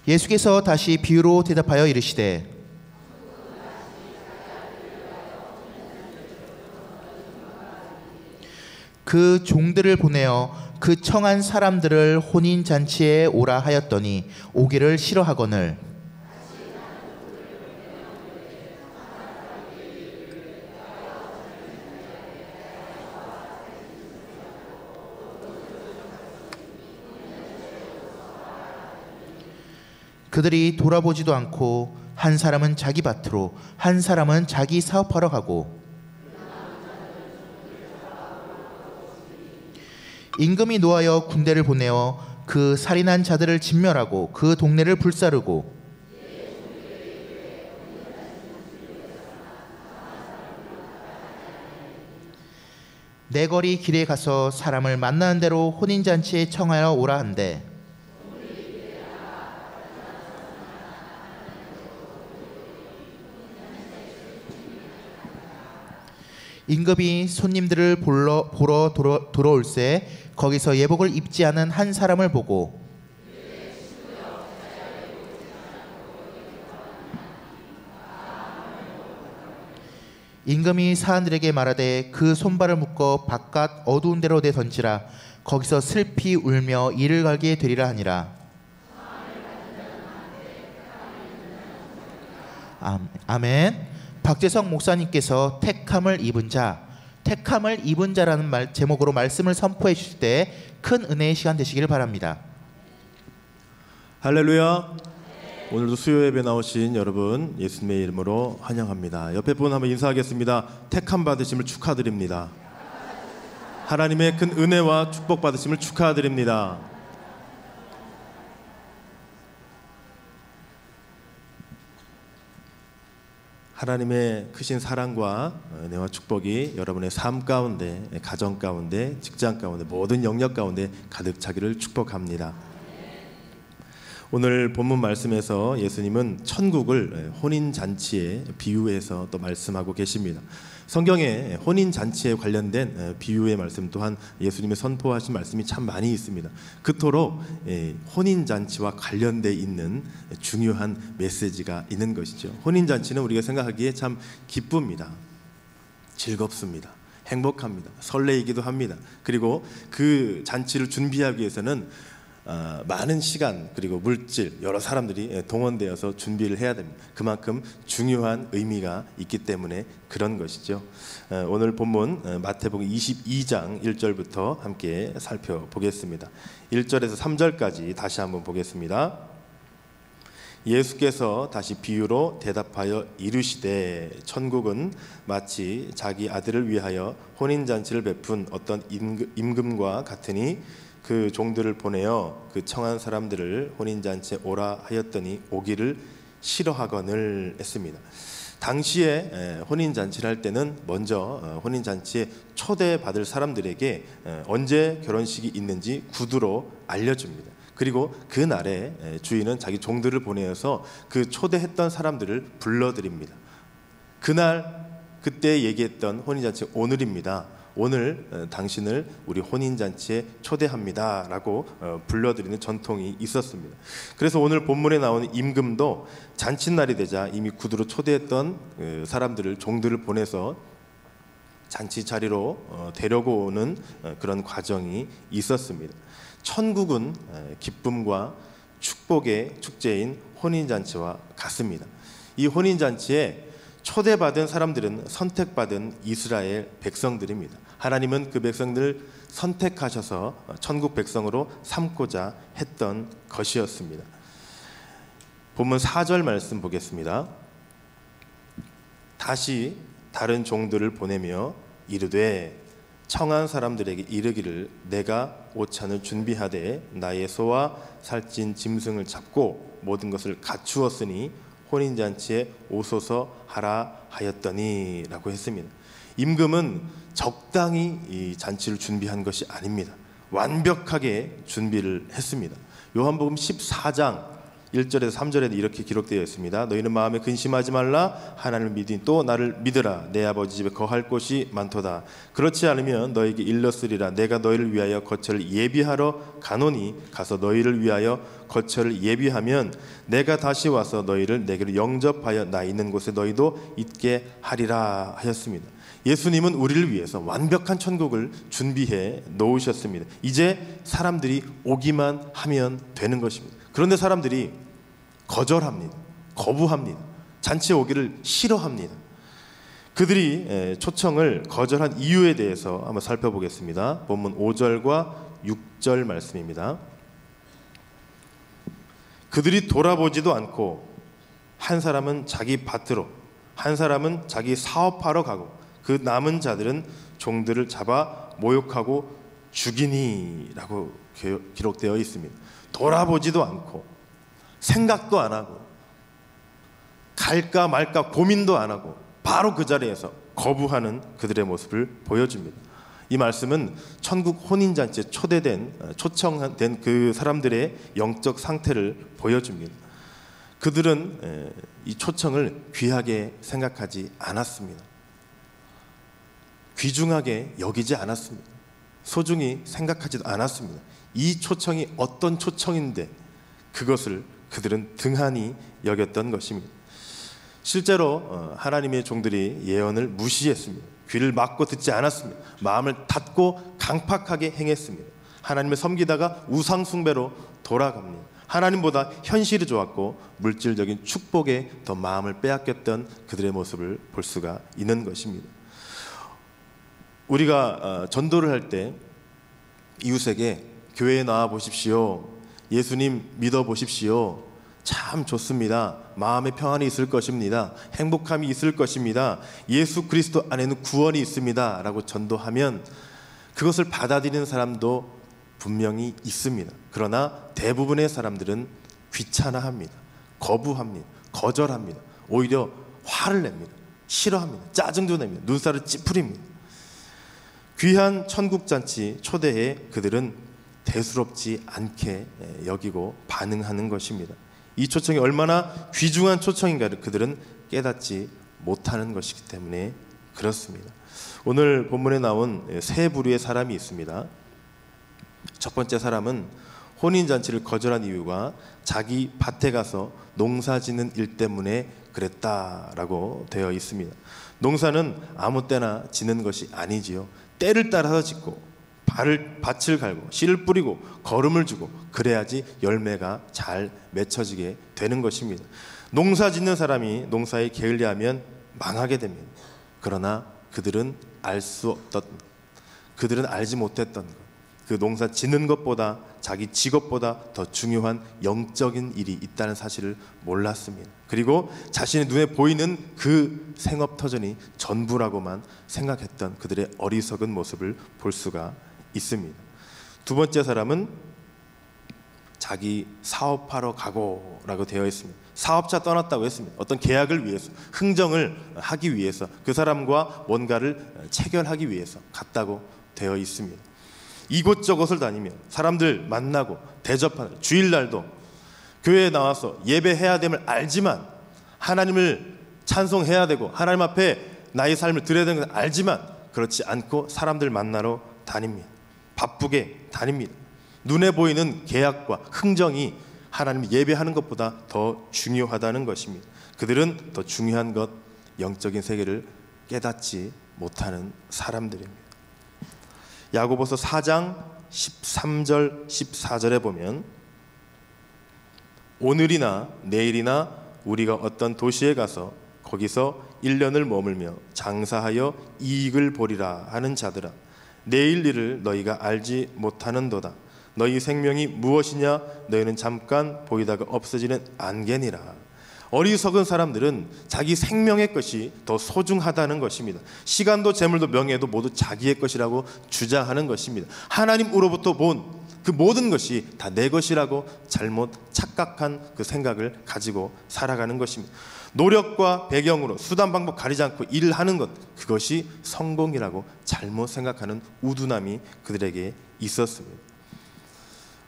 예수께서 다시 비유로 대답하여 이르시되 그 종들을 보내어 그 청한 사람들을 혼인잔치에 오라 하였더니 오기를 싫어하거늘 그들이 돌아보지도 않고 한 사람은 자기 밭으로 한 사람은 자기 사업하러 가고 임금이 노하여 군대를 보내어 그 살인한 자들을 진멸하고 그 동네를 불사르고 내거리 길에 가서 사람을 만나는 대로 혼인잔치에 청하여 오라 한대 임금이 손님들을 보러 돌아올새 거기서 예복을 입지 않은 한 사람을 보고 임금이 사람들에게 말하되 그 손발을 묶어 바깥 어두운 데로 내던지라 거기서 슬피 울며 이를 갈게 되리라 하니라. 아멘. 박재성 목사님께서 택함을 입은 자라는 제목으로 말씀을 선포해 주실 때 큰 은혜의 시간 되시기를 바랍니다. 할렐루야. 오늘도 수요 예배 나오신 여러분 예수님의 이름으로 환영합니다. 옆에 분 한번 인사하겠습니다. 택함 받으심을 축하드립니다. 하나님의 큰 은혜와 축복 받으심을 축하드립니다. 하나님의 크신 사랑과 은혜와 축복이 여러분의 삶 가운데, 가정 가운데, 직장 가운데, 모든 영역 가운데 가득 차기를 축복합니다. 오늘 본문 말씀에서 예수님은 천국을 혼인잔치에 비유해서 또 말씀하고 계십니다. 성경에 혼인잔치에 관련된 비유의 말씀 또한 예수님의 선포하신 말씀이 참 많이 있습니다. 그토록 혼인잔치와 관련되어 있는 중요한 메시지가 있는 것이죠. 혼인잔치는 우리가 생각하기에 참 기쁩니다. 즐겁습니다. 행복합니다. 설레이기도 합니다. 그리고 그 잔치를 준비하기 위해서는 많은 시간 그리고 물질 여러 사람들이 동원되어서 준비를 해야 됩니다. 그만큼 중요한 의미가 있기 때문에 그런 것이죠. 오늘 본문 마태복음 22장 1절부터 함께 살펴보겠습니다. 1절에서 3절까지 다시 한번 보겠습니다. 예수께서 다시 비유로 대답하여 이르시되 천국은 마치 자기 아들을 위하여 혼인잔치를 베푼 어떤 임금과 같으니 그 종들을 보내어 그 청한 사람들을 혼인잔치에 오라 하였더니 오기를 싫어하거늘 했습니다. 당시에 혼인잔치를 할 때는 먼저 혼인잔치에 초대받을 사람들에게 언제 결혼식이 있는지 구두로 알려줍니다. 그리고 그날에 주인은 자기 종들을 보내어서 그 초대했던 사람들을 불러드립니다. 그때 얘기했던 혼인잔치 오늘입니다. 오늘 당신을 우리 혼인잔치에 초대합니다 라고 불러드리는 전통이 있었습니다. 그래서 오늘 본문에 나오는 임금도 잔칫날이 되자 이미 구두로 초대했던 사람들을 종들을 보내서 잔치 자리로 데려고 오는 그런 과정이 있었습니다. 천국은 기쁨과 축복의 축제인 혼인잔치와 같습니다. 이 혼인잔치에 초대받은 사람들은 선택받은 이스라엘 백성들입니다. 하나님은 그 백성들을 선택하셔서 천국 백성으로 삼고자 했던 것이었습니다. 본문 4절 말씀 보겠습니다. 다시 다른 종들을 보내며 이르되 청한 사람들에게 이르기를 내가 오찬을 준비하되 나의 소와 살찐 짐승을 잡고 모든 것을 갖추었으니 혼인잔치에 오소서 하라 하였더니 라고 했습니다. 임금은 적당히 이 잔치를 준비한 것이 아닙니다. 완벽하게 준비를 했습니다. 요한복음 14장 1절에서 3절에 이렇게 기록되어 있습니다. 너희는 마음에 근심하지 말라. 하나님을 믿으니 또 나를 믿으라. 내 아버지 집에 거할 곳이 많도다. 그렇지 않으면 너에게 일렀으리라. 내가 너희를 위하여 거처를 예비하러 가노니 가서 너희를 위하여 거처를 예비하면 내가 다시 와서 너희를 내게로 영접하여 나 있는 곳에 너희도 있게 하리라 하였습니다. 예수님은 우리를 위해서 완벽한 천국을 준비해 놓으셨습니다. 이제 사람들이 오기만 하면 되는 것입니다. 그런데 사람들이 거절합니다. 거부합니다. 잔치에 오기를 싫어합니다. 그들이 초청을 거절한 이유에 대해서 한번 살펴보겠습니다. 본문 5절과 6절 말씀입니다. 그들이 돌아보지도 않고 한 사람은 자기 밭으로, 한 사람은 자기 사업하러 가고 그 남은 자들은 종들을 잡아 모욕하고 죽이니라고 기록되어 있습니다. 돌아보지도 않고 생각도 안 하고 갈까 말까 고민도 안 하고 바로 그 자리에서 거부하는 그들의 모습을 보여줍니다. 이 말씀은 천국 혼인잔치에 초청된 그 사람들의 영적 상태를 보여줍니다. 그들은 이 초청을 귀하게 생각하지 않았습니다. 귀중하게 여기지 않았습니다. 소중히 생각하지도 않았습니다. 이 초청이 어떤 초청인데 그것을 그들은 등한히 여겼던 것입니다. 실제로 하나님의 종들이 예언을 무시했습니다. 귀를 막고 듣지 않았습니다. 마음을 닫고 강팍하게 행했습니다. 하나님을 섬기다가 우상 숭배로 돌아갑니다. 하나님보다 현실이 좋았고 물질적인 축복에 더 마음을 빼앗겼던 그들의 모습을 볼 수가 있는 것입니다. 우리가 전도를 할 때 이웃에게 교회에 나와 보십시오, 예수님 믿어 보십시오, 참 좋습니다, 마음의 평안이 있을 것입니다, 행복함이 있을 것입니다, 예수 그리스도 안에는 구원이 있습니다 라고 전도하면 그것을 받아들이는 사람도 분명히 있습니다. 그러나 대부분의 사람들은 귀찮아합니다. 거부합니다. 거절합니다. 오히려 화를 냅니다. 싫어합니다. 짜증도 냅니다. 눈살을 찌푸립니다. 귀한 천국잔치 초대에 그들은 대수롭지 않게 여기고 반응하는 것입니다. 이 초청이 얼마나 귀중한 초청인가를 그들은 깨닫지 못하는 것이기 때문에 그렇습니다. 오늘 본문에 나온 세 부류의 사람이 있습니다. 첫 번째 사람은 혼인잔치를 거절한 이유가 자기 밭에 가서 농사 짓는 일 때문에 그랬다라고 되어 있습니다. 농사는 아무 때나 짓는 것이 아니지요. 때를 따라서 짓고 밭을 갈고 씨를 뿌리고 거름을 주고 그래야지 열매가 잘 맺혀지게 되는 것입니다. 농사 짓는 사람이 농사에 게을리하면 망하게 됩니다. 그러나 그들은 그들은 알지 못했던 것, 그 농사 짓는 것보다 자기 직업보다 더 중요한 영적인 일이 있다는 사실을 몰랐습니다. 그리고 자신의 눈에 보이는 그 생업터전이 전부라고만 생각했던 그들의 어리석은 모습을 볼 수가 있습니다. 두 번째 사람은 자기 사업하러 가고라고 되어 있습니다. 사업자 떠났다고 했습니다. 어떤 계약을 위해서, 흥정을 하기 위해서, 그 사람과 뭔가를 체결하기 위해서 갔다고 되어 있습니다. 이곳저곳을 다니며 사람들 만나고 대접하는, 주일날도 교회에 나와서 예배해야 됨을 알지만, 하나님을 찬송해야 되고 하나님 앞에 나의 삶을 드려야 되는 것을 알지만 그렇지 않고 사람들 만나러 다닙니다. 바쁘게 다닙니다. 눈에 보이는 계약과 흥정이 하나님 예배하는 것보다 더 중요하다는 것입니다. 그들은 더 중요한 것, 영적인 세계를 깨닫지 못하는 사람들입니다. 야고보서 4장 13절 14절에 보면 오늘이나 내일이나 우리가 어떤 도시에 가서 거기서 1년을 머물며 장사하여 이익을 보리라 하는 자들아, 내일 일을 너희가 알지 못하는도다. 너희 생명이 무엇이냐? 너희는 잠깐 보이다가 없어지는 안개니라. 어리석은 사람들은 자기 생명의 것이 더 소중하다는 것입니다. 시간도 재물도 명예도 모두 자기의 것이라고 주장하는 것입니다. 하나님으로부터 본 그 모든 것이 다 내 것이라고 잘못 착각한 그 생각을 가지고 살아가는 것입니다. 노력과 배경으로 수단 방법 가리지 않고 일을 하는 것, 그것이 성공이라고 잘못 생각하는 우둔함이 그들에게 있었습니다.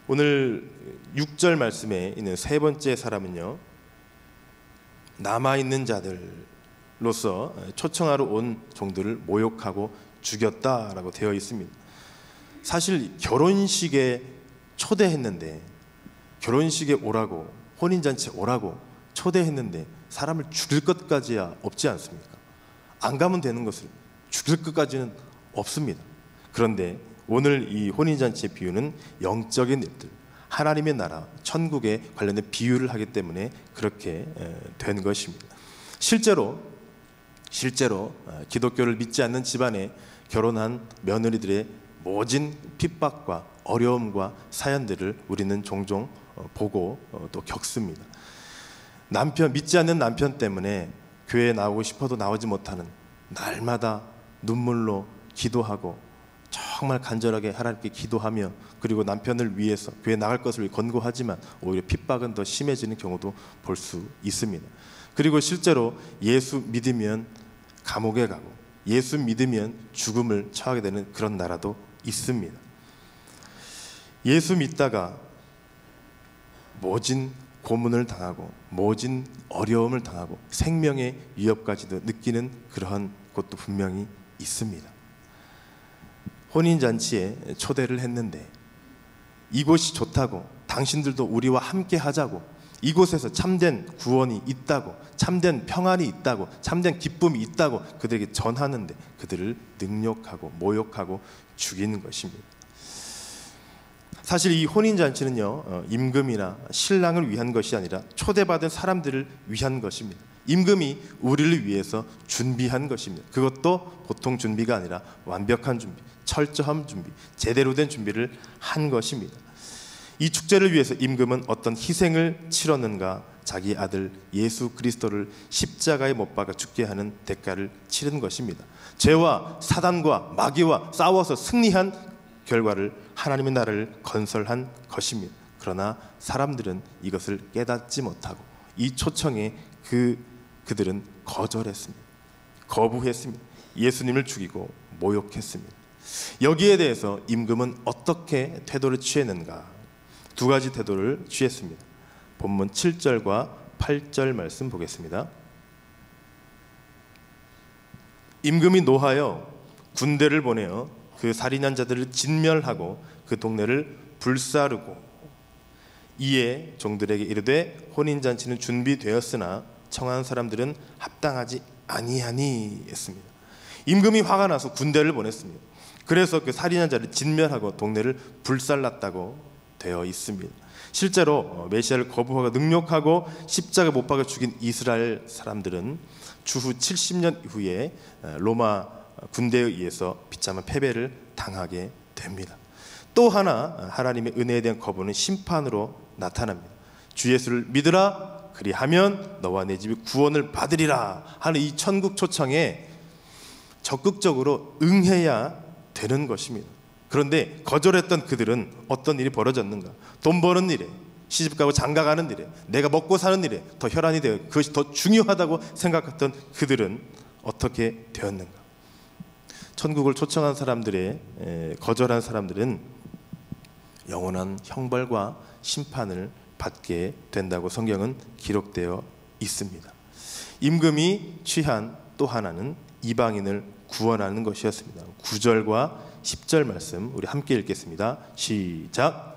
오늘 6절 말씀에 있는 세 번째 사람은요, 남아있는 자들로서 초청하러 온 종들을 모욕하고 죽였다라고 되어 있습니다. 사실 결혼식에 초대했는데 결혼식에 오라고, 혼인잔치에 오라고 초대했는데 사람을 죽일 것까지야 없지 않습니까? 안 가면 되는 것을 죽일 것까지는 없습니다. 그런데 오늘 이 혼인잔치의 비유는 영적인 일들, 하나님의 나라, 천국에 관련된 비유를 하기 때문에 그렇게 된 것입니다. 실제로 기독교를 믿지 않는 집안에 결혼한 며느리들의 모진 핍박과 어려움과 사연들을 우리는 종종 보고 또 겪습니다. 믿지 않는 남편 때문에 교회에 나오고 싶어도 나오지 못하는, 날마다 눈물로 기도하고 정말 간절하게 하나님께 기도하며, 그리고 남편을 위해서 교회 나갈 것을 권고하지만 오히려 핍박은 더 심해지는 경우도 볼 수 있습니다. 그리고 실제로 예수 믿으면 감옥에 가고 예수 믿으면 죽음을 처하게 되는 그런 나라도 있습니다. 예수 믿다가 모진 고문을 당하고 모진 어려움을 당하고 생명의 위협까지도 느끼는 그러한 곳도 분명히 있습니다. 혼인잔치에 초대를 했는데 이곳이 좋다고, 당신들도 우리와 함께 하자고, 이곳에서 참된 구원이 있다고, 참된 평안이 있다고, 참된 기쁨이 있다고 그들에게 전하는데 그들을 능욕하고 모욕하고 죽이는 것입니다. 사실 이 혼인잔치는요, 임금이나 신랑을 위한 것이 아니라 초대받은 사람들을 위한 것입니다. 임금이 우리를 위해서 준비한 것입니다. 그것도 보통 준비가 아니라 완벽한 준비, 철저한 준비, 제대로 된 준비를 한 것입니다. 이 축제를 위해서 임금은 어떤 희생을 치렀는가? 자기 아들 예수 그리스도를 십자가에 못 박아 죽게 하는 대가를 치른 것입니다. 죄와 사단과 마귀와 싸워서 승리한 결과를, 하나님의 나라를 건설한 것입니다. 그러나 사람들은 이것을 깨닫지 못하고 이 초청에 그들은 거절했습니다. 거부했습니다. 예수님을 죽이고 모욕했습니다. 여기에 대해서 임금은 어떻게 태도를 취했는가? 두 가지 태도를 취했습니다. 본문 7절과 8절 말씀 보겠습니다. 임금이 노하여 군대를 보내어 그 살인한 자들을 진멸하고 그 동네를 불사르고, 이에 종들에게 이르되 혼인잔치는 준비되었으나 청한 사람들은 합당하지 아니하니 했습니다. 임금이 화가 나서 군대를 보냈습니다. 그래서 그 살인한 자를 진멸하고 동네를 불살랐다고 되어 있습니다. 실제로 메시아를 거부하고 능욕하고 십자가에 못 박아 죽인 이스라엘 사람들은 주후 70년 이후에 로마 군대에 의해서 비참한 패배를 당하게 됩니다. 또 하나 하나님의 은혜에 대한 거부는 심판으로 나타납니다. 주 예수를 믿으라, 그리하면 너와 내 집이 구원을 받으리라 하는 이 천국 초청에 적극적으로 응해야 되는 것입니다. 그런데 거절했던 그들은 어떤 일이 벌어졌는가? 돈 버는 일에, 시집가고 장가가는 일에, 내가 먹고 사는 일에 더 혈안이 되어 그것이 더 중요하다고 생각했던 그들은 어떻게 되었는가? 천국을 초청한 사람들의 거절한 사람들은 영원한 형벌과 심판을 받게 된다고 성경은 기록되어 있습니다. 임금이 취한 또 하나는 이방인을 구원하는 것이었습니다. 9절과 10절 말씀 우리 함께 읽겠습니다. 시작.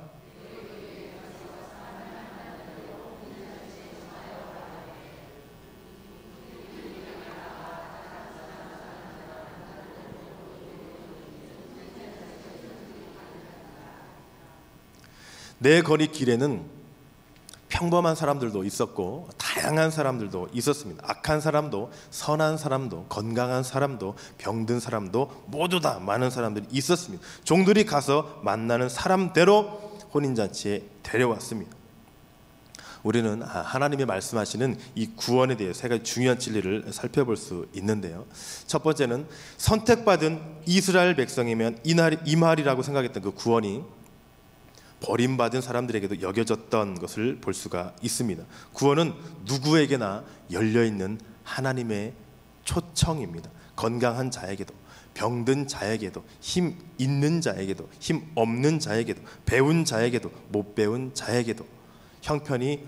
내 거리 길에는 평범한 사람들도 있었고 다양한 사람들도 있었습니다. 악한 사람도 선한 사람도 건강한 사람도 병든 사람도 모두 다 많은 사람들이 있었습니다. 종들이 가서 만나는 사람대로 혼인잔치에 데려왔습니다. 우리는 하나님이 말씀하시는 이 구원에 대해 세 가지 중요한 진리를 살펴볼 수 있는데요. 첫 번째는 선택받은 이스라엘 백성이면 이말이라고 생각했던 그 구원이 버림받은 사람들에게도 여겨졌던 것을 볼 수가 있습니다. 구원은 누구에게나 열려있는 하나님의 초청입니다. 건강한 자에게도, 병든 자에게도, 힘 있는 자에게도, 힘 없는 자에게도, 배운 자에게도, 못 배운 자에게도, 형편이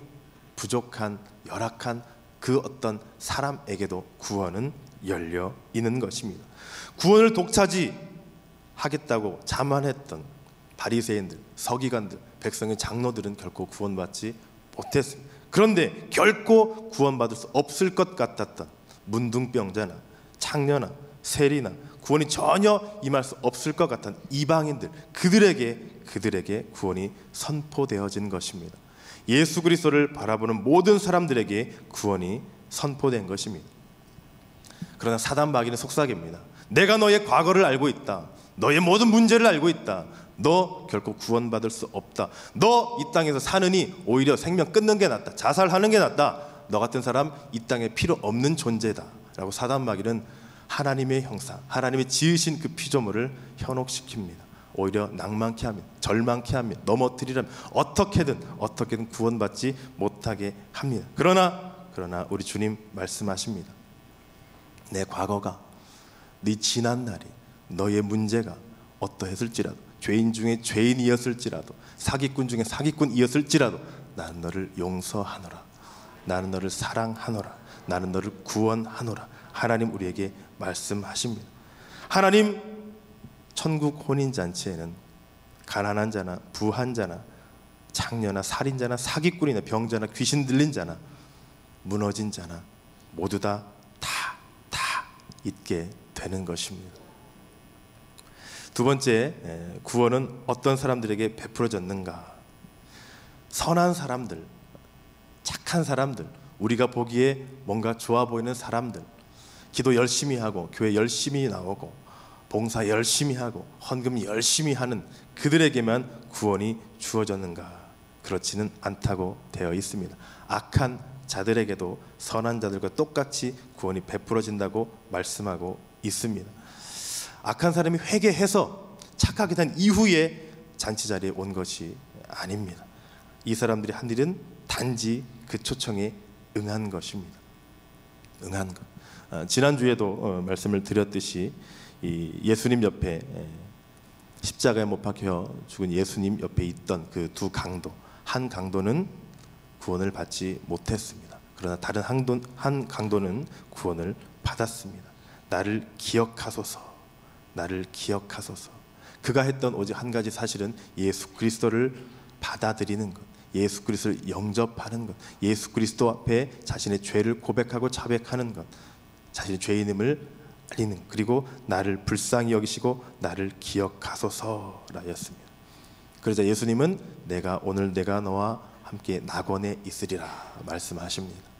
부족한, 열악한 그 어떤 사람에게도 구원은 열려 있는 것입니다. 구원을 독차지하겠다고 자만했던 바리새인들, 서기관들, 백성의 장로들은 결코 구원받지 못했습니다. 그런데 결코 구원받을 수 없을 것 같았던 문둥병자나 창녀나 세리나 구원이 전혀 임할 수 없을 것 같은 이방인들, 그들에게 구원이 선포되어진 것입니다. 예수 그리스도를 바라보는 모든 사람들에게 구원이 선포된 것입니다. 그러나 사단 마귀는 속삭입니다. 내가 너의 과거를 알고 있다. 너의 모든 문제를 알고 있다. 너 결코 구원받을 수 없다. 너 이 땅에서 사느니 오히려 생명 끊는 게 낫다. 자살하는 게 낫다. 너 같은 사람 이 땅에 필요 없는 존재다 라고 사단 마귀는 하나님의 형상, 하나님이 지으신 그 피조물을 현혹시킵니다. 오히려 낭만케 합니다. 절망케 합니다. 넘어뜨리려면 어떻게든 구원받지 못하게 합니다. 그러나 우리 주님 말씀하십니다. 내 과거가, 네 지난 날이, 너의 문제가 어떠했을지라도, 죄인 중에 죄인이었을지라도, 사기꾼 중에 사기꾼이었을지라도 나는 너를 용서하노라. 나는 너를 사랑하노라. 나는 너를 구원하노라. 하나님 우리에게 말씀하십니다. 하나님 천국 혼인잔치에는 가난한 자나 부한 자나 창녀나 살인자나 사기꾼이나 병자나 귀신 들린 자나 무너진 자나 모두 다 있게 되는 것입니다. 두 번째, 구원은 어떤 사람들에게 베풀어졌는가? 선한 사람들, 착한 사람들, 우리가 보기에 뭔가 좋아 보이는 사람들, 기도 열심히 하고 교회 열심히 나오고 봉사 열심히 하고 헌금 열심히 하는 그들에게만 구원이 주어졌는가? 그렇지는 않다고 되어 있습니다. 악한 자들에게도 선한 자들과 똑같이 구원이 베풀어진다고 말씀하고 있습니다. 악한 사람이 회개해서 착하게 된 이후에 잔치 자리에 온 것이 아닙니다. 이 사람들이 한 일은 단지 그 초청에 응한 것입니다. 응한 것. 지난주에도 말씀을 드렸듯이 이 예수님 옆에 십자가에 못 박혀 죽은 예수님 옆에 있던 그 두 강도, 한 강도는 구원을 받지 못했습니다. 그러나 다른 한 강도는 구원을 받았습니다. 나를 기억하소서, 나를 기억하소서. 그가 했던 오직 한 가지 사실은 예수 그리스도를 받아들이는 것, 예수 그리스도를 영접하는 것, 예수 그리스도 앞에 자신의 죄를 고백하고 자백하는 것, 자신의 죄인임을 알리는, 그리고 나를 불쌍히 여기시고 나를 기억하소서라였습니다. 그러자 예수님은 오늘 내가 너와 함께 낙원에 있으리라 말씀하십니다.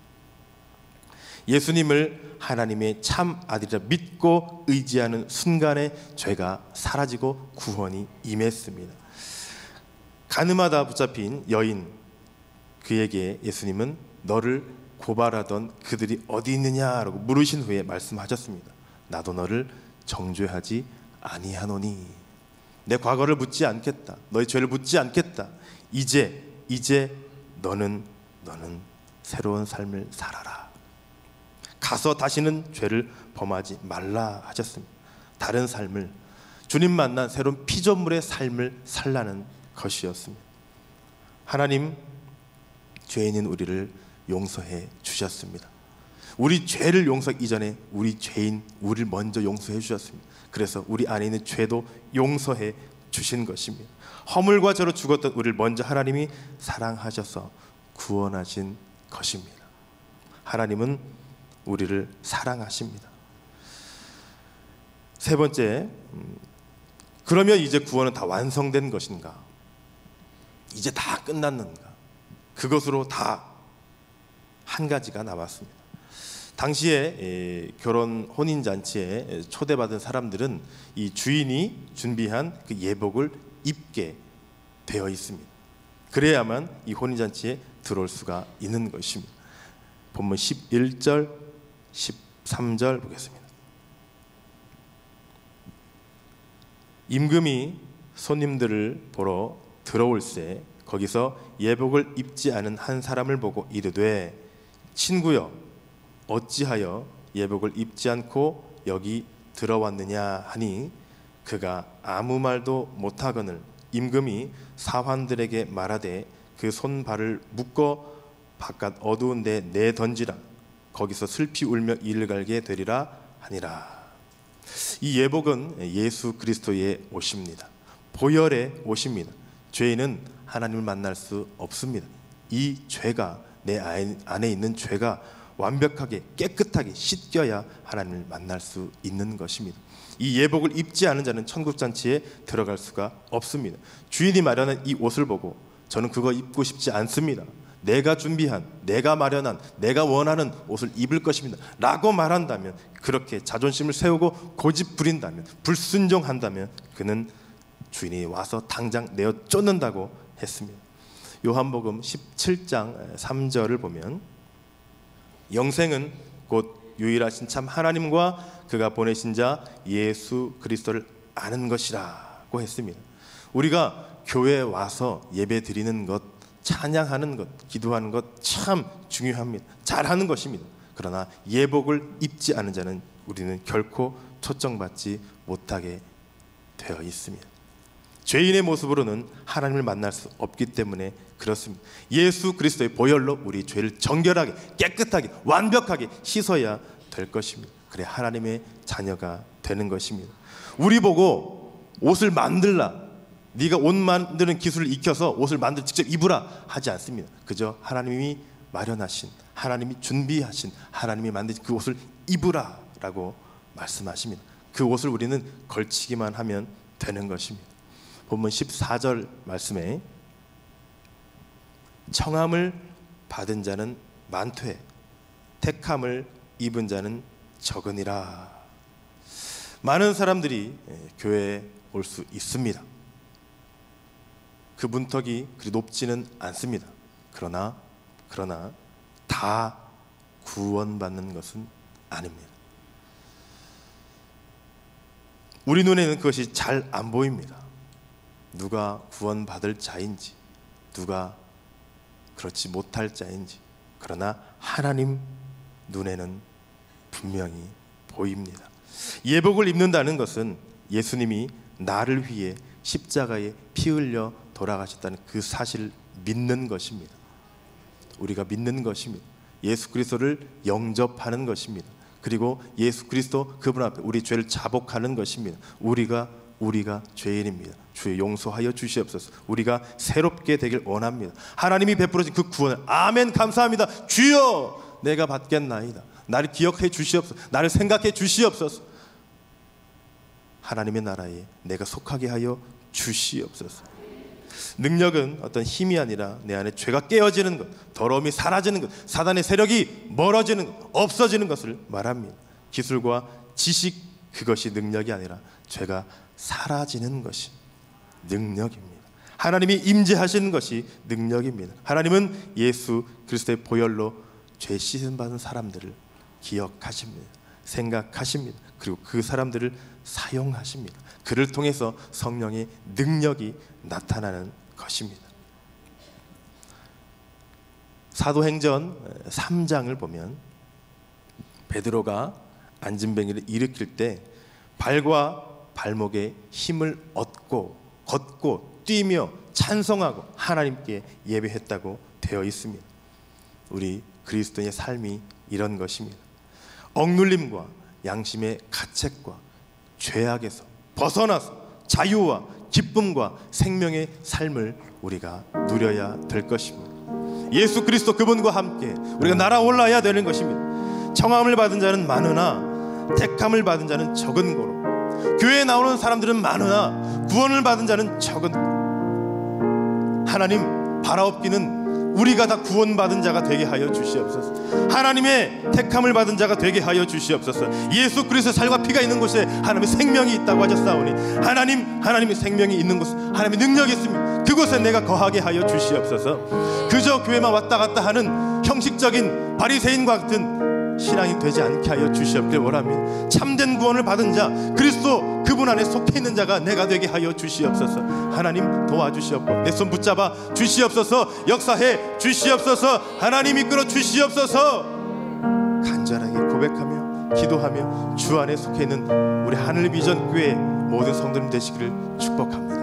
예수님을 하나님의 참 아들이라 믿고 의지하는 순간에 죄가 사라지고 구원이 임했습니다. 가늠하다 붙잡힌 여인, 그에게 예수님은 너를 고발하던 그들이 어디 있느냐라고 물으신 후에 말씀하셨습니다. 나도 너를 정죄하지 아니하노니. 내 과거를 묻지 않겠다. 너의 죄를 묻지 않겠다. 이제 너는 새로운 삶을 살아라. 가서 다시는 죄를 범하지 말라 하셨습니다. 다른 삶을, 주님 만난 새로운 피조물의 삶을 살라는 것이었습니다. 하나님 죄인인 우리를 용서해 주셨습니다. 우리 죄를 용서하기 이전에 우리를 먼저 용서해 주셨습니다. 그래서 우리 안에 있는 죄도 용서해 주신 것입니다. 허물과 죄로 죽었던 우리를 먼저 하나님이 사랑하셔서 구원하신 것입니다. 하나님은 우리를 사랑하십니다. 세 번째, 그러면 이제 구원은 다 완성된 것인가? 이제 다 끝났는가? 그것으로 다 한 가지가 남았습니다. 당시에 결혼 혼인잔치에 초대받은 사람들은 이 주인이 준비한 그 예복을 입게 되어 있습니다. 그래야만 이 혼인잔치에 들어올 수가 있는 것입니다. 본문 11절, 13절 보겠습니다. 임금이 손님들을 보러 들어올새 거기서 예복을 입지 않은 한 사람을 보고 이르되 친구여 어찌하여 예복을 입지 않고 여기 들어왔느냐 하니 그가 아무 말도 못하거늘 임금이 사환들에게 말하되 그 손발을 묶어 바깥 어두운 데 내던지라. 거기서 슬피 울며 이를 갈게 되리라 하니라. 이 예복은 예수 그리스도의 옷입니다. 보혈의 옷입니다. 죄인은 하나님을 만날 수 없습니다. 이 죄가, 내 안에 있는 죄가 완벽하게 깨끗하게 씻겨야 하나님을 만날 수 있는 것입니다. 이 예복을 입지 않은 자는 천국잔치에 들어갈 수가 없습니다. 주인이 마련한 이 옷을 보고 저는 그거 입고 싶지 않습니다, 내가 준비한, 내가 마련한, 내가 원하는 옷을 입을 것입니다 라고 말한다면, 그렇게 자존심을 세우고 고집 부린다면, 불순종한다면 그는 주인이 와서 당장 내어 쫓는다고 했습니다. 요한복음 17장 3절을 보면, 영생은 곧 유일하신 참 하나님과 그가 보내신 자 예수 그리스도를 아는 것이라고 했습니다. 우리가 교회에 와서 예배 드리는 것, 찬양하는 것, 기도하는 것 참 중요합니다. 잘하는 것입니다. 그러나 예복을 입지 않은 자는 우리는 결코 초청받지 못하게 되어 있습니다. 죄인의 모습으로는 하나님을 만날 수 없기 때문에 그렇습니다. 예수 그리스도의 보혈로 우리 죄를 정결하게, 깨끗하게, 완벽하게 씻어야 될 것입니다. 그래 하나님의 자녀가 되는 것입니다. 우리 보고 옷을 만들라, 네가 옷 만드는 기술을 익혀서 옷을 만들어 직접 입으라 하지 않습니다. 그저 하나님이 마련하신, 하나님이 준비하신, 하나님이 만드신 그 옷을 입으라 라고 말씀하십니다. 그 옷을 우리는 걸치기만 하면 되는 것입니다. 본문 14절 말씀에 청함을 받은 자는 많되 택함을 입은 자는 적으니라. 많은 사람들이 교회에 올 수 있습니다. 그 문턱이 그리 높지는 않습니다. 그러나 다 구원받는 것은 아닙니다. 우리 눈에는 그것이 잘 안 보입니다. 누가 구원받을 자인지, 누가 그렇지 못할 자인지. 그러나 하나님 눈에는 분명히 보입니다. 예복을 입는다는 것은 예수님이 나를 위해 십자가에 피 흘려 돌아가셨다는 그 사실을 믿는 것입니다. 우리가 믿는 것입니다. 예수 그리스도를 영접하는 것입니다. 그리고 예수 그리스도 그분 앞에 우리 죄를 자복하는 것입니다. 우리가 죄인입니다. 주여 용서하여 주시옵소서. 우리가 새롭게 되길 원합니다. 하나님이 베풀어진 그 구원을, 아멘, 감사합니다. 주여 내가 받겠나이다. 나를 기억해 주시옵소서. 나를 생각해 주시옵소서. 하나님의 나라에 내가 속하게 하여 주시옵소서. 능력은 어떤 힘이 아니라 내 안에 죄가 깨어지는 것, 더러움이 사라지는 것, 사단의 세력이 멀어지는 것, 없어지는 것을 말합니다. 기술과 지식, 그것이 능력이 아니라 죄가 사라지는 것이 능력입니다. 하나님이 임재하시는 것이 능력입니다. 하나님은 예수 그리스도의 보혈로 죄 씻음 받은 사람들을 기억하십니다. 생각하십니다. 그리고 그 사람들을 사용하십니다. 그를 통해서 성령의 능력이 나타나는 것입니다. 사도행전 3장을 보면 베드로가 안진뱅이를 일으킬 때 발과 발목에 힘을 얻고 걷고 뛰며 찬송하고 하나님께 예배했다고 되어 있습니다. 우리 그리스도인의 삶이 이런 것입니다. 억눌림과 양심의 가책과 죄악에서 벗어나서 자유와 기쁨과 생명의 삶을 우리가 누려야 될 것입니다. 예수 그리스도 그분과 함께 우리가 날아올라야 되는 것입니다. 청함을 받은 자는 많으나 택함을 받은 자는 적은 고로, 교회에 나오는 사람들은 많으나 구원을 받은 자는 적은 고로. 하나님 바라옵기는 우리가 다 구원받은 자가 되게 하여 주시옵소서. 하나님의 택함을 받은 자가 되게 하여 주시옵소서. 예수 그리스도의 살과 피가 있는 곳에 하나님의 생명이 있다고 하셨사오니 하나님의 생명이 있는 곳, 하나님의 능력이 있습니다. 그곳에 내가 거하게 하여 주시옵소서. 그저 교회만 왔다 갔다 하는 형식적인 바리새인과 같은 신앙이 되지 않게 하여 주시옵길 원합니다. 참된 구원을 받은 자, 그리스도 그분 안에 속해 있는 자가 내가 되게 하여 주시옵소서. 하나님 도와주시옵고 내 손 붙잡아 주시옵소서. 역사해 주시옵소서. 하나님 이끌어 주시옵소서. 간절하게 고백하며 기도하며 주 안에 속해 있는 우리 하늘비전 교회 모든 성도님 되시기를 축복합니다.